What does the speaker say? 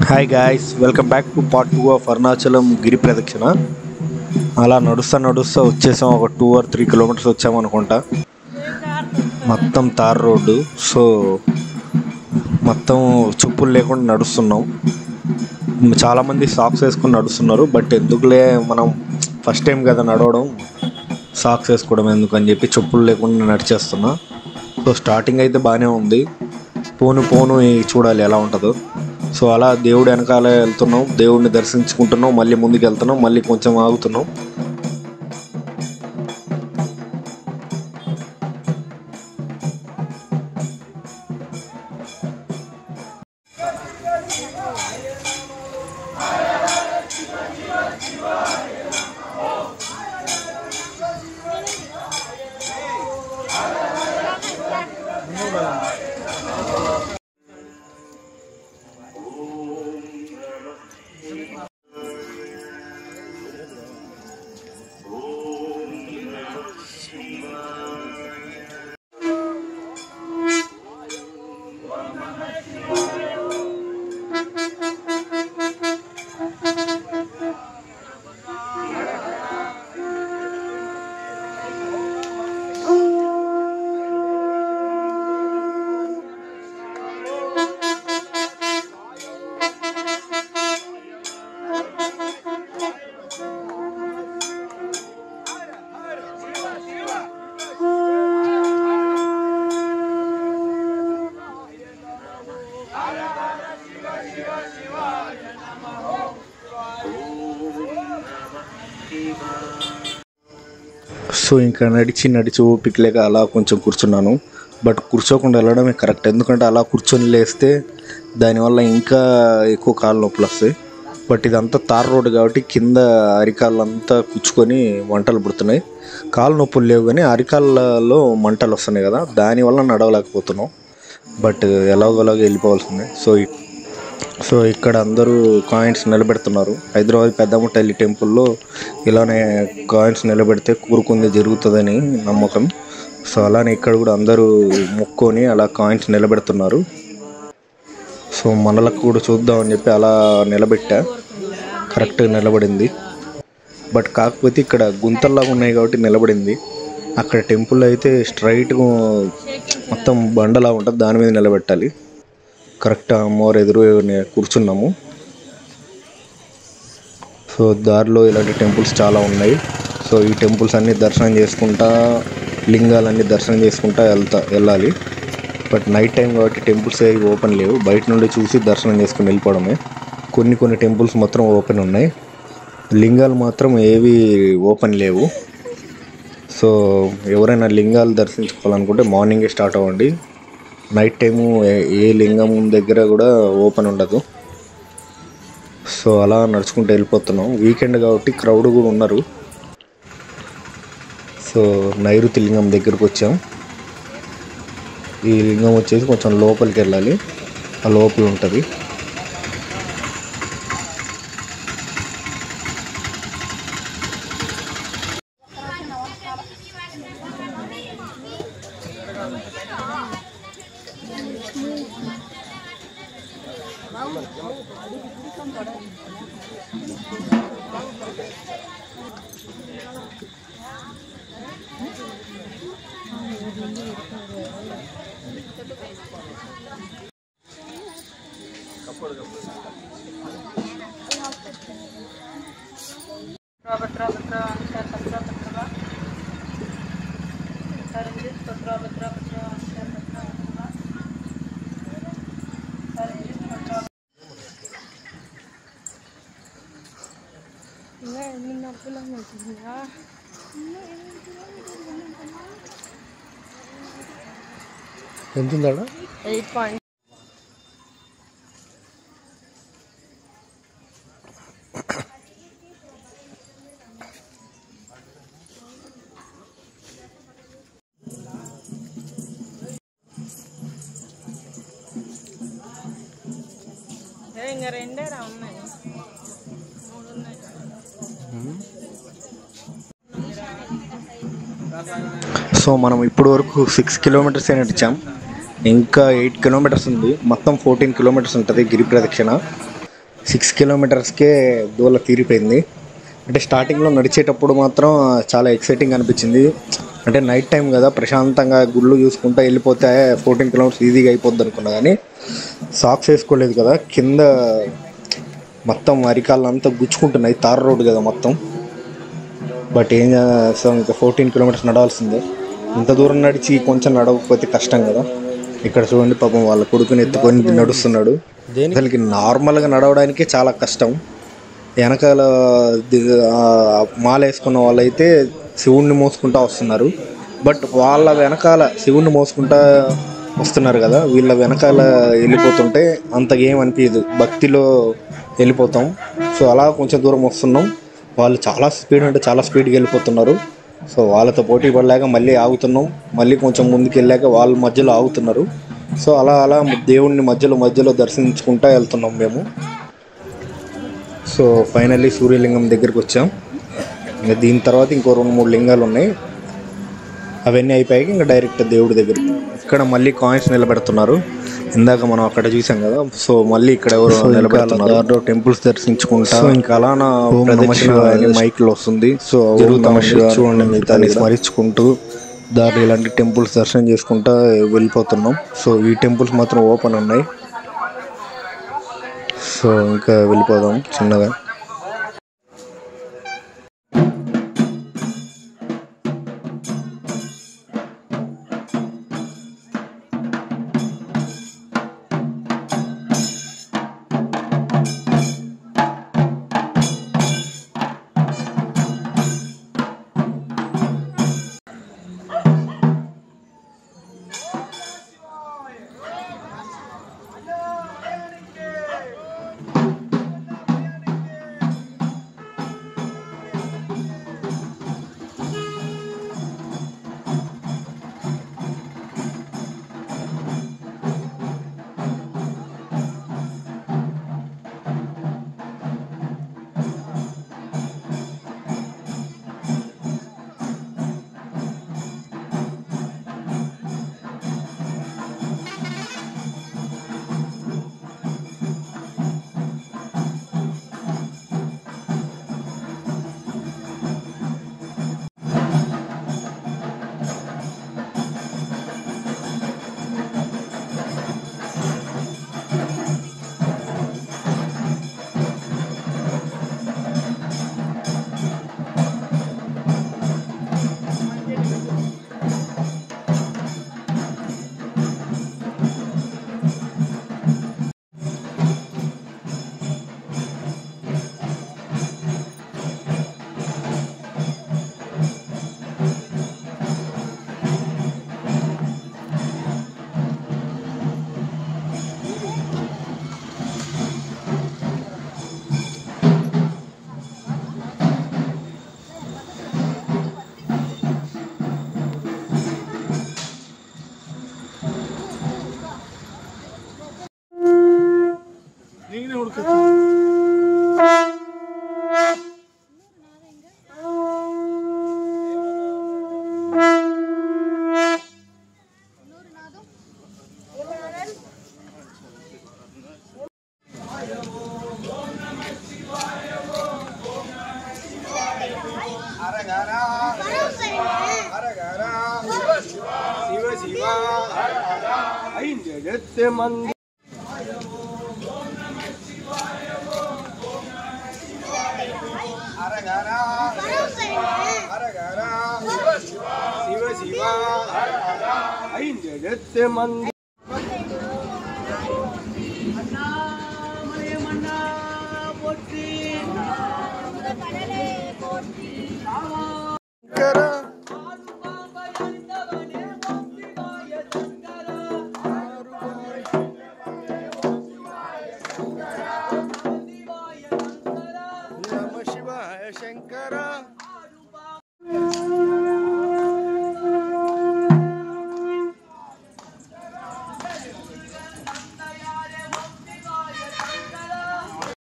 Hi guys, welcome back to part 2 of Arunachalam Giri Pradakshina. అలా నడుస్తూ వచ్చేసాం. ఒక 2 or 3 కిలోమీటర్స్ వచ్చామనుకుంటా. మొత్తం తార్ రోడ్డు. సో మొత్తం చెప్పులు లేకుండా నడుస్తున్నాం. చాలామంది సాక్స్ వేసుకొని నడుస్తున్నారు. బట్ ఎందుకులే, మనం ఫస్ట్ టైం కదా నడవడం, సాక్స్ వేసుకోవడం ఎందుకని చెప్పి చెప్పులు లేకుండా నడిచేస్తున్నా. సో స్టార్టింగ్ అయితే బాగానే ఉంది. పోను చూడాలి ఎలా ఉంటుందో. సో అలా దేవుడి వెనకాల వెళ్తున్నాం, దేవుడిని దర్శించుకుంటున్నాం, మళ్ళీ ముందుకు వెళ్తున్నాం, మళ్ళీ కొంచెం ఆగుతున్నాం. సో ఇంకా నడిచి ఓపిక లేక అలా కొంచెం కూర్చున్నాను. బట్ కూర్చోకుండా వెళ్ళడమే కరెక్ట్. ఎందుకంటే అలా కూర్చొని లేస్తే దానివల్ల ఇంకా ఎక్కువ కాళ్ళ నొప్పులు వస్తాయి. బట్ ఇదంతా తార్ రోడ్డు కాబట్టి కింద అరికాళ్ళంతా కూర్చుకొని మంటలు పుడుతున్నాయి. కాళ్ళ నొప్పులు లేవు కానీ అరికాళ్ళలో మంటలు వస్తున్నాయి కదా, దానివల్ల నడవలేకపోతున్నాం. బట్ ఎలాగోలాగా వెళ్ళిపోవాల్సిందే. సో ఇక్కడ అందరూ కాయిన్స్ నిలబెడుతున్నారు. హైదరాబాద్ పెద్దమ్మ తల్లి టెంపుల్లో ఇలానే కాయిన్స్ నిలబెడితే కోరుకుంది జరుగుతుందని నమ్మకం. సో అలానే ఇక్కడ కూడా అందరూ మొక్కొని అలా కాయిన్స్ నిలబెడుతున్నారు. సో మనలకు కూడా చూద్దామని చెప్పి అలా నిలబెట్టా. కరెక్ట్గా నిలబడింది. బట్ కాకపోతే ఇక్కడ గుంతల్లాగా ఉన్నాయి కాబట్టి నిలబడింది. అక్కడ టెంపుల్ అయితే స్ట్రైట్గా మొత్తం బండలా ఉంటుంది, దాని మీద నిలబెట్టాలి. కరెక్ట్ అమ్మవారు ఎదురు కూర్చున్నాము. సో దారిలో ఇలాంటి టెంపుల్స్ చాలా ఉన్నాయి. సో ఈ టెంపుల్స్ అన్నీ దర్శనం చేసుకుంటా, లింగాలన్నీ దర్శనం చేసుకుంటా వెళ్ళాలి. బట్ నైట్ టైం కాబట్టి టెంపుల్స్ ఏవి ఓపెన్ లేవు. బయట నుండి చూసి దర్శనం చేసుకుని వెళ్ళిపోవడమే. కొన్ని టెంపుల్స్ మాత్రం ఓపెన్ ఉన్నాయి. లింగాలు మాత్రం ఏవి ఓపెన్ లేవు. సో ఎవరైనా లింగాలు దర్శించుకోవాలనుకుంటే మార్నింగే స్టార్ట్ అవ్వండి. నైట్ టైము ఏ లింగం దగ్గర కూడా ఓపెన్ ఉండదు. సో అలా నడుచుకుంటూ వెళ్ళిపోతున్నాం. వీకెండ్ కాబట్టి క్రౌడ్ కూడా ఉన్నారు. సో నైరుతి లింగం దగ్గరకు వచ్చాం. ఈ లింగం వచ్చేసి కొంచెం లోపలికి వెళ్ళాలి, ఆ లోపల ఉంటుంది. ఎంత 8. ఇంకా రెండేరా ఉన్నాయి. సో మనం ఇప్పుడు వరకు 6 కిలోమీటర్స్ నడిచాం. ఇంకా 8 కిలోమీటర్స్ ఉంది. మొత్తం 14 కిలోమీటర్స్ ఉంటుంది గిరి ప్రదక్షిణ. 6 కిలోమీటర్స్కే దూల తీరిపోయింది. అంటే స్టార్టింగ్లో నడిచేటప్పుడు మాత్రం చాలా ఎక్సైటింగ్ అనిపించింది. అంటే నైట్ టైం కదా, ప్రశాంతంగా గుళ్ళు చూసుకుంటూ వెళ్ళిపోతే 14 కిలోమీటర్స్ ఈజీగా అయిపోద్ది అనుకున్నా. కానీ సాక్స్ వేసుకోలేదు కదా, కింద మొత్తం అరికాళ్ళంతా గుచ్చుకుంటున్నాయి. తార్ రోడ్డు కదా మొత్తం. బట్ ఏం చేస్తాం, ఇంకా 14 కిలోమీటర్స్ నడవాల్సిందే. ఇంత దూరం నడిచి కొంచెం నడవకపోతే కష్టం కదా. ఇక్కడ చూడండి, పాపం వాళ్ళ కొడుకుని ఎత్తుకొని నడుస్తున్నాడు. అసలుకి నార్మల్గా నడవడానికే చాలా కష్టం. వెనకాల మాల వేసుకున్న వాళ్ళైతే శివుణ్ణి మోసుకుంటూ వస్తున్నారు. బట్ వాళ్ళ వెనకాల శివుణ్ణి మోసుకుంటా వస్తున్నారు కదా, వీళ్ళ వెనకాల వెళ్ళిపోతుంటే అంతగా ఏం అనిపించదు, భక్తిలో వెళ్ళిపోతాం. సో అలా కొంచెం దూరం వస్తున్నాం. వాళ్ళు చాలా స్పీడ్ అంటే చాలా స్పీడ్గా వెళ్ళిపోతున్నారు. సో వాళ్ళతో పోటీ పడలేక మళ్ళీ ఆగుతున్నాం. మళ్ళీ కొంచెం ముందుకు వెళ్ళాక వాళ్ళ మధ్యలో ఆగుతున్నారు. సో అలా అలా దేవుణ్ణి మధ్యలో దర్శించుకుంటూ వెళ్తున్నాం మేము. సో ఫైనల్లీ సూర్యలింగం దగ్గరికి వచ్చాం. ఇంకా దీని తర్వాత ఇంకో 2-3 లింగాలు ఉన్నాయి. అవన్నీ అయిపోయాక ఇంకా డైరెక్ట్ దేవుడి దగ్గరికి. ఇక్కడ మళ్ళీ కాయిన్స్ నిలబెడుతున్నారు. ఇందాక మనం అక్కడ చూసాం కదా, సో మళ్ళీ ఇక్కడ ఎవరు నిలబెడుతున్నారు. టెంపుల్స్ దర్శించుకుంటా ఇంకా అలా మైక్లో వస్తుంది. సో చూడండి, మిగతాన్ని స్మరించుకుంటూ దారి ఇలాంటి టెంపుల్స్ దర్శనం చేసుకుంటా వెళ్ళిపోతున్నాం. సో ఈ టెంపుల్స్ మాత్రం ఓపెన్ ఉన్నాయి. సో ఇంకా వెళ్ళిపోదాం చిన్నగా. Shivaya Shankara